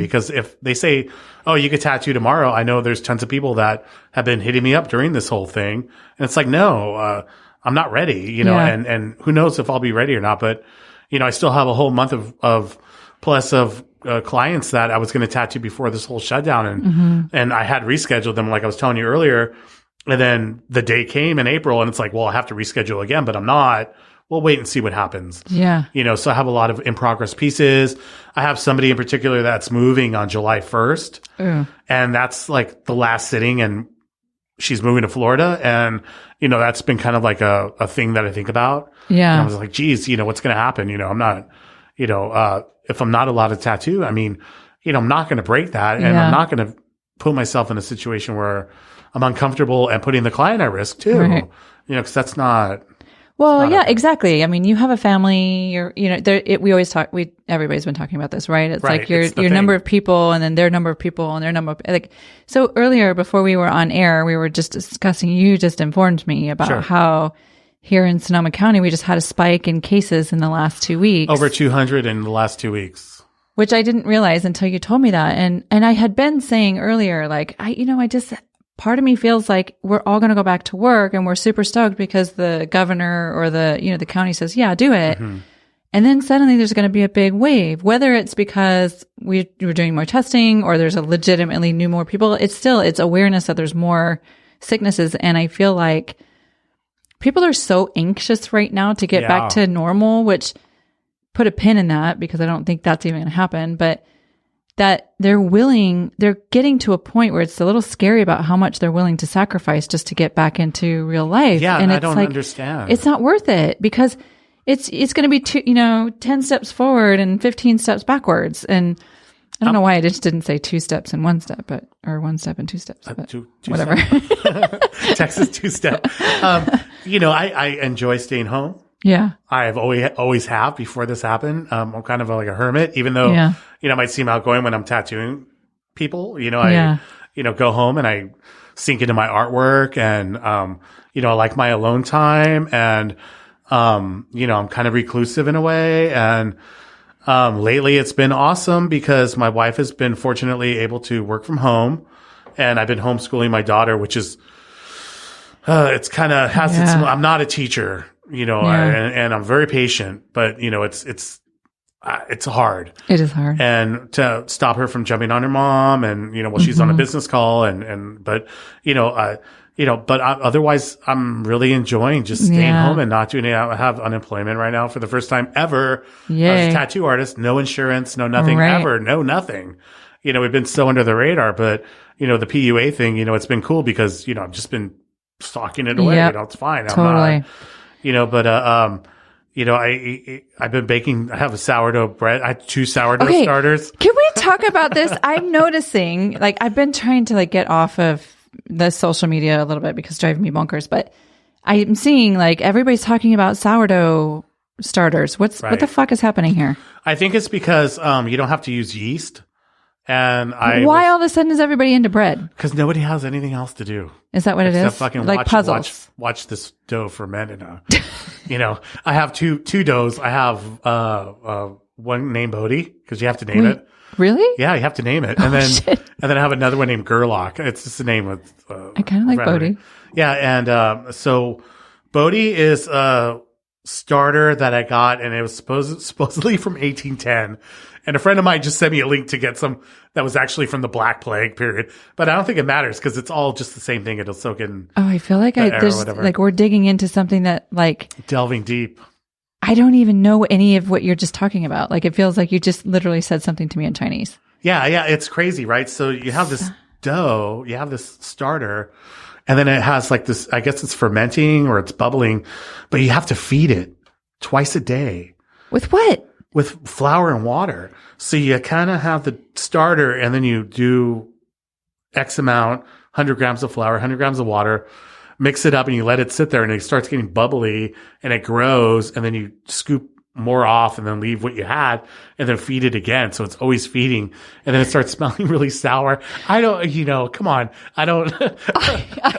because if they say, oh, you could tattoo tomorrow, I know there's tons of people that have been hitting me up during this whole thing. And it's like, no, I'm not ready, you know, and who knows if I'll be ready or not. But, you know, I still have a whole month of clients that I was going to tattoo before this whole shutdown. And I had rescheduled them, like I was telling you earlier. And then the day came in April and it's like, well, I have to reschedule again, but I'm not. We'll wait and see what happens. Yeah. You know, so I have a lot of in progress pieces. I have somebody in particular that's moving on July 1st. And that's like the last sitting, and she's moving to Florida. And, you know, that's been kind of like a thing that I think about. Yeah. And I was like, geez, you know, what's going to happen? You know, I'm not, you know, if I'm not allowed to tattoo, I mean, you know, I'm not going to break that. And I'm not going to put myself in a situation where I'm uncomfortable and putting the client at risk too. Right. You know, because that's not. Well, yeah, exactly. I mean, you have a family. You're, you know, we always talk. Everybody's been talking about this, right? It's like your number of people, and then their number of people, and their number of like. So earlier, before we were on air, we were just discussing. You just informed me about how here in Sonoma County we just had a spike in cases in the last 2 weeks. Over 200 in the last 2 weeks. Which I didn't realize until you told me that, and I had been saying earlier, like part of me feels like we're all going to go back to work and we're super stoked because the governor or the county says, yeah, do it. And then suddenly there's going to be a big wave, whether it's because we're doing more testing or there's a legitimately more people. It's awareness that there's more sicknesses. And I feel like people are so anxious right now to get back to normal, which put a pin in that because I don't think that's even going to happen. But that they're getting to a point where it's a little scary about how much they're willing to sacrifice just to get back into real life. Yeah, and I don't understand. It's not worth it because it's going to be 10 steps forward and 15 steps backwards. And I don't know why I just didn't say 2 steps and 1 step, or 1 step and 2 steps. But two whatever. Texas 2-step. You know, I enjoy staying home. Yeah. I've always have before this happened. I'm kind of like a hermit, even though, you know, I might seem outgoing when I'm tattooing people. You know, I go home and I sink into my artwork and, you know, I like my alone time and, you know, I'm kind of reclusive in a way. And, lately it's been awesome because my wife has been fortunately able to work from home and I've been homeschooling my daughter, which is, it's kind of I'm not a teacher. You know, and I'm very patient, but you know, it's hard. It is hard. And to stop her from jumping on her mom and, you know, while she's on a business call but otherwise I'm really enjoying just staying home and not doing it. I have unemployment right now for the first time ever. As a tattoo artist, no insurance, no nothing ever, no nothing. You know, we've been so under the radar, but you know, the PUA thing, you know, it's been cool because, you know, I've just been stalking it away. You know, it's fine. Totally. I'm not, you know, but, you know, I've been baking. I have a sourdough bread. I have 2 sourdough starters. Can we talk about this? I'm noticing, like, I've been trying to like get off of the social media a little bit because it's driving me bonkers, but I'm seeing like everybody's talking about sourdough starters. What the fuck is happening here? I think it's because, you don't have to use yeast. And why all of a sudden is everybody into bread? Because nobody has anything else to do. Is that what it is? Fucking like puzzles. Watch this dough ferment. And you know, I have two doughs. I have one named Bodhi because you have to name it. Really? Yeah, you have to name it. And then I have another one named Gerlach. It's just the name of. I kind of like Bodhi. Yeah, and so Bodhi is a starter that I got, and it was supposedly from 1810. And a friend of mine just sent me a link to get some that was actually from the Black Plague period. But I don't think it matters because it's all just the same thing. It'll soak in. Oh, I feel like there's like we're digging into something that like delving deep. I don't even know any of what you're just talking about. Like it feels like you just literally said something to me in Chinese. Yeah, it's crazy, right? So you have this dough, you have this starter, and then it has like this. I guess it's fermenting or it's bubbling, but you have to feed it twice a day. With what? With flour and water. So you kind of have the starter and then you do X amount, 100 grams of flour, 100 grams of water, mix it up and you let it sit there and it starts getting bubbly and it grows and then you scoop more off and then leave what you had and then feed it again. So it's always feeding. And then it starts smelling really sour. I don't, come on. I don't know if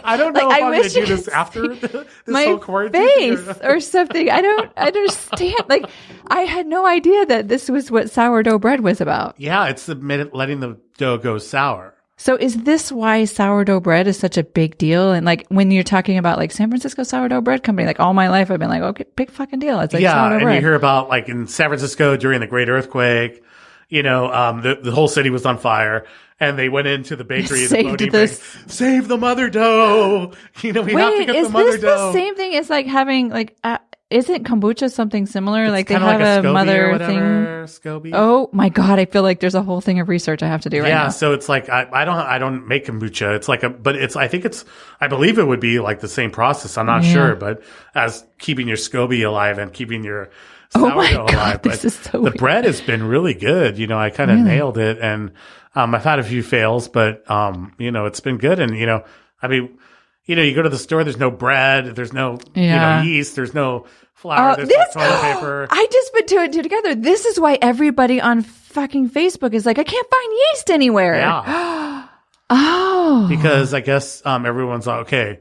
I'm going to do this after this my whole quarantine face or something. I don't understand. Like, I had no idea that this was what sourdough bread was about. Yeah. It's letting the dough go sour. So is this why sourdough bread is such a big deal? And like when you're talking about like San Francisco sourdough bread company, like all my life I've been like, okay, big fucking deal. It's like sourdough bread. And you hear about like in San Francisco during the great earthquake, the whole city was on fire and they went into the bakery save the mother dough. We have to get the mother dough. Is this the same thing as like having like, isn't kombucha something similar? It's like they have a mother thing. SCOBY. Oh my God. I feel like there's a whole thing of research I have to do right now. Yeah. So it's like, I don't make kombucha. It's like I believe it would be like the same process. I'm not sure, but as keeping your SCOBY alive and keeping your sourdough alive. This is so weird. Bread has been really good. I kind of nailed it and, I've had a few fails, but, it's been good. And, you go to the store, there's no bread, there's no, yeast, there's no flour, there's no toilet paper. I just put two and two together. This is why everybody on fucking Facebook is like, I can't find yeast anywhere. Yeah. Oh. Because I guess everyone's like, okay,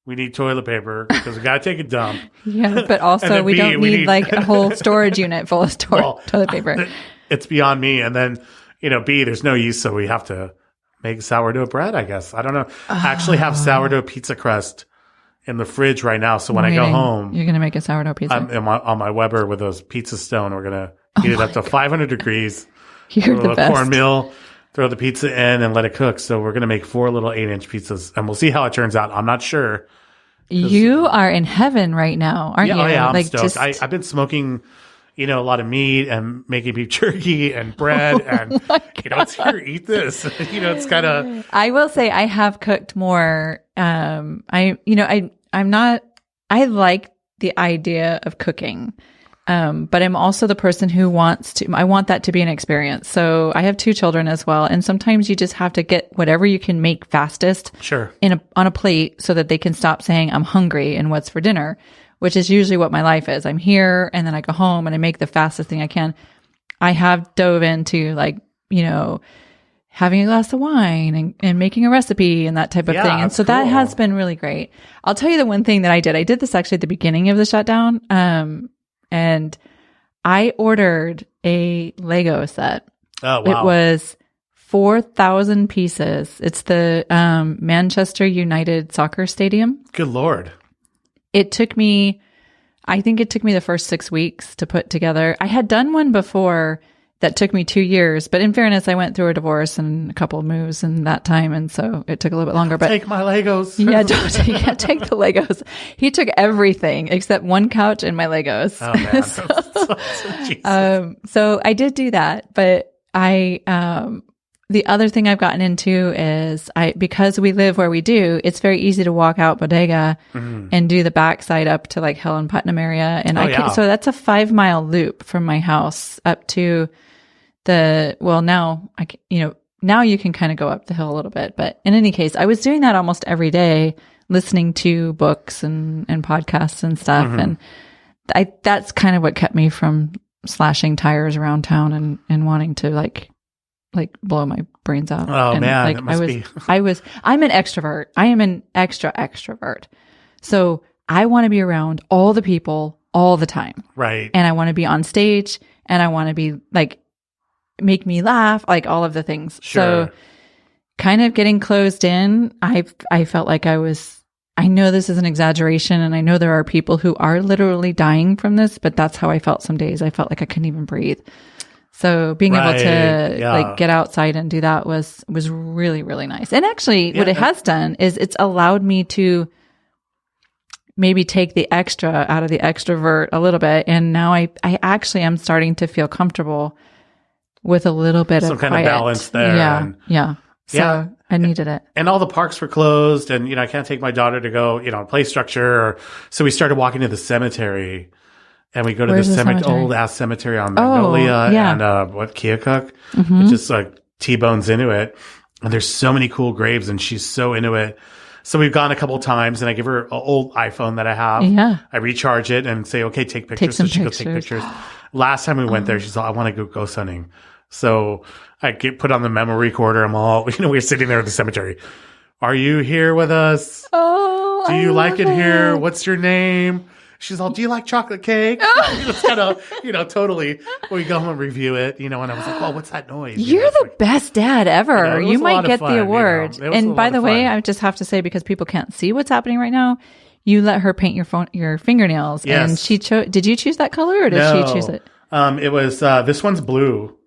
we need toilet paper because we got to take a dump. Yeah, but also we don't need like a whole storage unit full of toilet paper. It's beyond me. And then, B, there's no yeast, so we have to make sourdough bread, I guess. I don't know. I actually have sourdough pizza crust in the fridge right now. So when I go home, you're going to make a sourdough pizza. I'm on my Weber with those pizza stone. We're going to heat it up to 500 degrees. You're the best. Cornmeal, throw the pizza in and let it cook. So we're going to make 4 little 8-inch pizzas and we'll see how it turns out. I'm not sure. You are in heaven right now, aren't you? Oh yeah, I'm stoked. I've been smoking a lot of meat and making beef jerky and bread and, it's here, eat this. It's kind of. I will say I have cooked more. I like the idea of cooking. But I'm also the person who I want that to be an experience. So I have 2 children as well. And sometimes you just have to get whatever you can make fastest. Sure. On a plate so that they can stop saying I'm hungry and what's for dinner, which is usually what my life is. I'm here and then I go home and I make the fastest thing I can. I have dove into having a glass of wine and making a recipe and that type of thing. And so that has been really great. I'll tell you the one thing that I did this actually at the beginning of the shutdown. And I ordered a Lego set. Oh, wow. It was 4,000 pieces. It's the Manchester United soccer stadium. Good Lord. I think it took me the first 6 weeks to put together. I had done one before that took me 2 years, but in fairness, I went through a divorce and a couple of moves in that time, and so it took a little bit longer. But take my Legos. Yeah, take the Legos. He took everything except one couch and my Legos. Oh man. So I did do that, but the other thing I've gotten into is because we live where we do, it's very easy to walk out bodega and do the backside up to like Helen Putnam area. And so that's a 5-mile loop from my house up to now you can kind of go up the hill a little bit, but in any case, I was doing that almost every day, listening to books and podcasts and stuff. And that's kind of what kept me from slashing tires around town and wanting to like blow my brains out. Oh and man, I'm an extrovert. I am an extrovert. So I want to be around all the people all the time. Right. And I want to be on stage and I want to be like, make me laugh, like all of the things. Sure. So kind of getting closed in, I felt like I know this is an exaggeration and I know there are people who are literally dying from this, but that's how I felt some days. I felt like I couldn't even breathe. So being able to like get outside and do that was really, really nice. And actually what it has done is it's allowed me to maybe take the extra out of the extrovert a little bit. And now I actually am starting to feel comfortable with a little bit some of kind quiet. Of balance there. Yeah. So I needed it. And all the parks were closed and, I can't take my daughter to go, play structure. So we started walking to the cemetery. And we go to the old ass cemetery on Magnolia and Keokuk. It just like T-bones into it. And there's so many cool graves and she's so into it. So we've gone a couple of times, and I give her an old iPhone that I have. Yeah. I recharge it and say, okay, take pictures. So she goes take pictures. Last time we went there, she said, I want to go ghost hunting. So I get put on the memo recorder. I'm all, we're sitting there at the cemetery. Are you here with us? Oh, do you like it here? What's your name? She's all, do you like chocolate cake? It's kind of, totally. We go home and review it, and I was like, well, what's that noise? You're the best dad ever. You might get the award. And by the way, I just have to say, because people can't see what's happening right now, you let her paint your fingernails. Yes. And she did you choose that color, or did she choose it? It was, this one's blue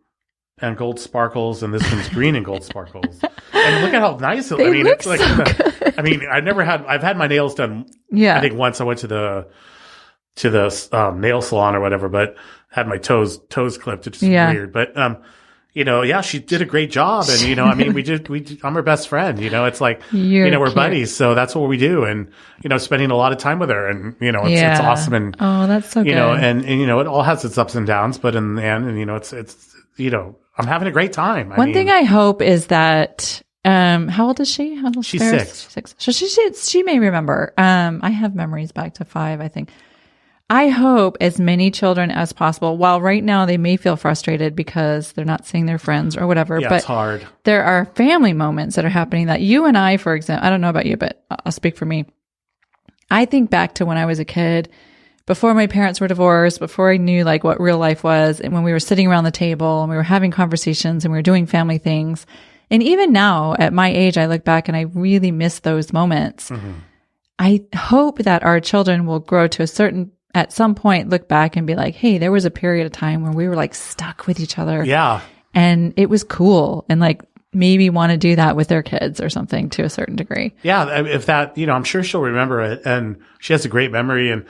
and gold sparkles, and this one's green and gold sparkles. And look at how nice it looks. It's like, so I've had my nails done. Yeah. I think once I went to the nail salon or whatever, but had my toes clipped. It's just weird. But, she did a great job. And, I'm her best friend, it's like, we're cute buddies. So that's what we do. And, spending a lot of time with her, and, it's awesome. And, that's so good. And, it all has its ups and downs, but in the end, it's I'm having a great time. One thing I hope is that, how old is she? She's 6. She's 6. So she may remember. I have memories back to 5, I think. I hope as many children as possible, while right now they may feel frustrated because they're not seeing their friends or whatever, but it's hard. There are family moments that are happening that you and I, for example, I don't know about you, but I'll speak for me. I think back to when I was a kid, before my parents were divorced, before I knew like what real life was, and when we were sitting around the table and we were having conversations and we were doing family things. And even now at my age, I look back and I really miss those moments. Mm-hmm. I hope that our children will grow to at some point, look back and be like, hey, there was a period of time where we were like stuck with each other. Yeah. And it was cool. And like maybe want to do that with their kids or something to a certain degree. Yeah. If that, I'm sure she'll remember it. And she has a great memory. And,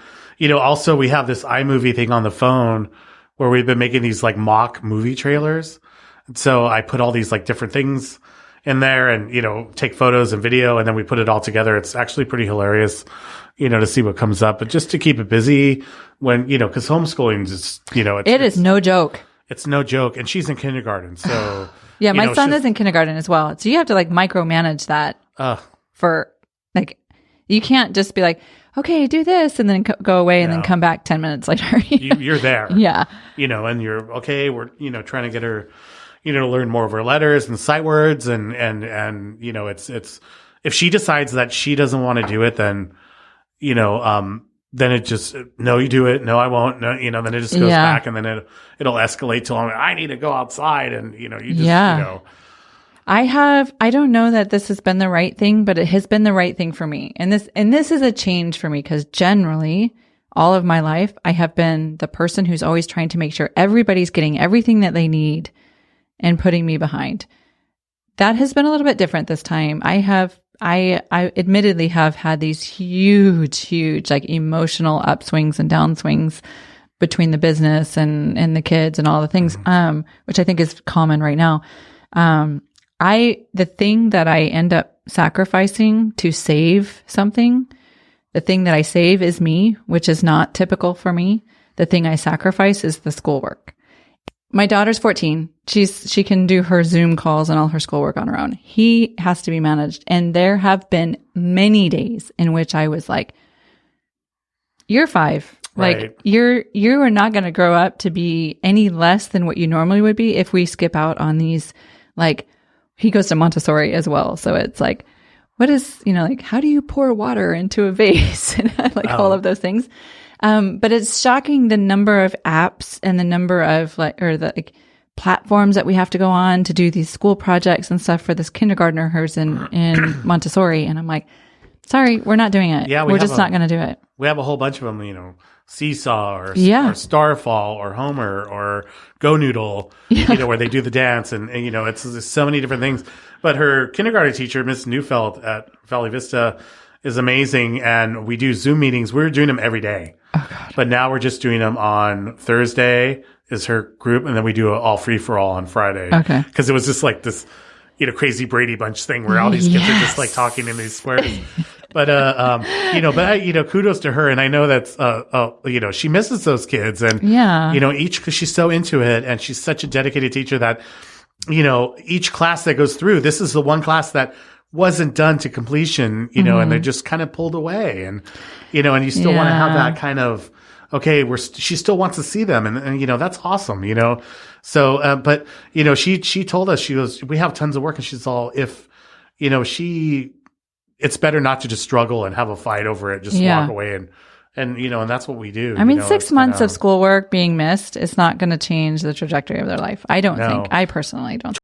also we have this iMovie thing on the phone where we've been making these like mock movie trailers. And so I put all these like different things in there and, take photos and video, and then we put it all together. It's actually pretty hilarious, to see what comes up, but just to keep it busy when, cause homeschooling is, it is no joke. It's no joke. And she's in kindergarten. So yeah, my son is in kindergarten as well. So you have to like micromanage that for like, you can't just be like, okay, do this and then go away and then come back 10 minutes later. You're there. Yeah. And you're okay. We're, trying to get her, to learn more of her letters and sight words. And, it's, if she decides that she doesn't want to do it, then, then it just, no, you do it. No, I won't. No, then it just goes back, and then it'll escalate till I need to go outside. And, you just, I don't know that this has been the right thing, but it has been the right thing for me. And this is a change for me, because generally all of my life, I have been the person who's always trying to make sure everybody's getting everything that they need and putting me behind. That has been a little bit different this time. I admittedly have had these huge, like emotional upswings and downswings between the business and the kids and all the things, which I think is common right now. The thing that I end up sacrificing to save something, the thing that I save is me, which is not typical for me. The thing I sacrifice is the schoolwork. My daughter's 14. She can do her Zoom calls and all her schoolwork on her own. He has to be managed. And there have been many days in which I was like, you're 5. Right. Like you are not going to grow up to be any less than what you normally would be if we skip out on these, like, he goes to Montessori as well. So it's like, what is, like, how do you pour water into a vase? And all of those things. But it's shocking the number of apps and the number of the platforms that we have to go on to do these school projects and stuff for this kindergartner who's in Montessori. And I'm like, sorry, we're not doing it. Yeah, we're just not going to do it. We have a whole bunch of them, Seesaw or Starfall or Homer or Go Noodle, where they do the dance and it's there's so many different things. But her kindergarten teacher, Miss Neufeld at Valley Vista, is amazing. And we do Zoom meetings. We're doing them every day. Oh, God. But now we're just doing them on Thursday is her group. And then we do all free for all on Friday. Okay. Cause it was just like this, crazy Brady Bunch thing where all these kids are just like talking in these squares. But, kudos to her. And I know that's, she misses those kids and, cause she's so into it and she's such a dedicated teacher that, each class that goes through, this is the one class that wasn't done to completion, you know, and they're just kind of pulled away, and, you know, and you still want to have that kind of, okay, she still wants to see them, and, you know, that's awesome, you know. So, but, you know, she told us, she goes, we have tons of work, and she's all, if, you know, it's better not to just struggle and have a fight over it, just walk away and, you know, and that's what we do. I mean, 6 months of schoolwork being missed is not going to change the trajectory of their life. I don't think. I personally don't.